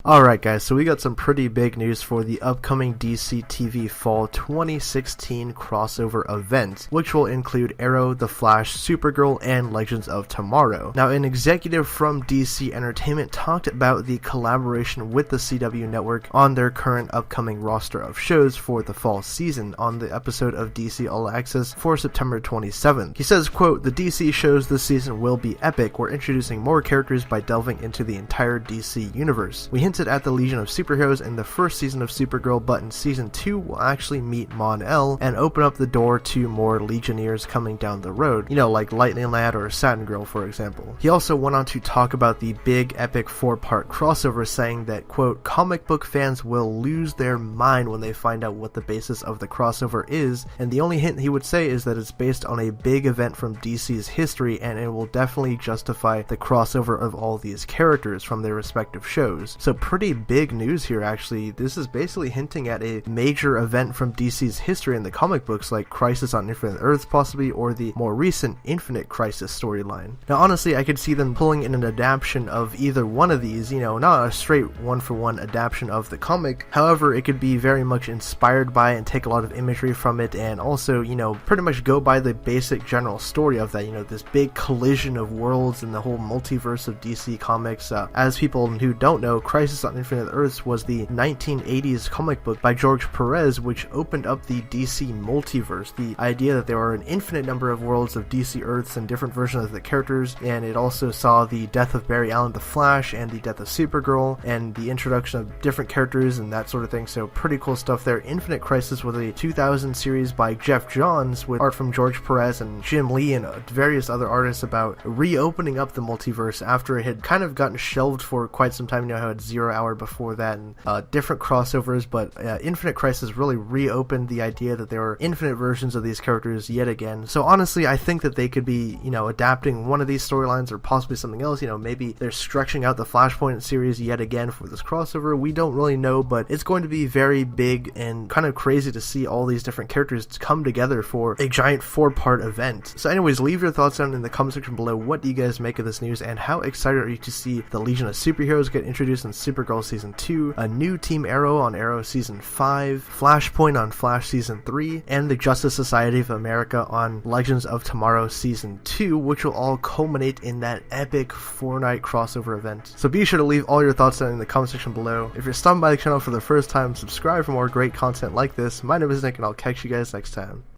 Alright guys, so we got some pretty big news for the upcoming DC TV Fall 2016 crossover event, which will include Arrow, The Flash, Supergirl, and Legends of Tomorrow. Now, an executive from DC Entertainment talked about the collaboration with the CW network on their current upcoming roster of shows for the fall season on the episode of DC All Access for September 27th. He says, quote, "The DC shows this season will be epic. We're introducing more characters by delving into the entire DC universe. We hinted at the Legion of Superheroes in the first season of Supergirl, but in season 2 we'll actually meet Mon-El and open up the door to more Legionnaires coming down the road, you know, like Lightning Lad or Satin Girl, for example." He also went on to talk about the big epic 4-part crossover, saying that, quote, "Comic book fans will lose their mind when they find out what the basis of the crossover is, and the only hint he would say is that it's based on a big event from DC's history, and it will definitely justify the crossover of all these characters from their respective shows." So pretty big news here, actually. This is basically hinting at a major event from DC's history in the comic books, like Crisis on Infinite Earths possibly, or the more recent Infinite Crisis storyline. Now honestly, I could see them pulling in an adaptation of either one of these, you know, not a straight one-for-one adaptation of the comic. However, it could be very much inspired by and take a lot of imagery from it, and also, you know, pretty much go by the basic general story of that, you know, this big collision of worlds in the whole multiverse of DC Comics. As people who don't know, Crisis on Infinite Earths was the 1980s comic book by George Perez, which opened up the DC multiverse, the idea that there are an infinite number of worlds of DC Earths and different versions of the characters, and it also saw the death of Barry Allen the Flash and the death of Supergirl and the introduction of different characters and that sort of thing. So pretty cool stuff there. Infinite Crisis was a 2000 series by Jeff Johns with art from George Perez and Jim Lee and various other artists about reopening up the multiverse after it had kind of gotten shelved for quite some time. You know how it's Zero Hour before that and different crossovers, but Infinite Crisis really reopened the idea that there were infinite versions of these characters yet again. So honestly, I think that they could be, you know, adapting one of these storylines or possibly something else. You know, maybe they're stretching out the Flashpoint series yet again for this crossover. We don't really know, but it's going to be very big and kind of crazy to see all these different characters come together for a giant 4-part event. So anyways, leave your thoughts down in the comment section below. What do you guys make of this news, and how excited are you to see the Legion of Superheroes get introduced in Supergirl Season 2, a new Team Arrow on Arrow Season 5, Flashpoint on Flash Season 3, and the Justice Society of America on Legends of Tomorrow Season 2, which will all culminate in that epic 4-night crossover event. So be sure to leave all your thoughts down in the comment section below. If you're stopping by the channel for the first time, subscribe for more great content like this. My name is Nick, and I'll catch you guys next time.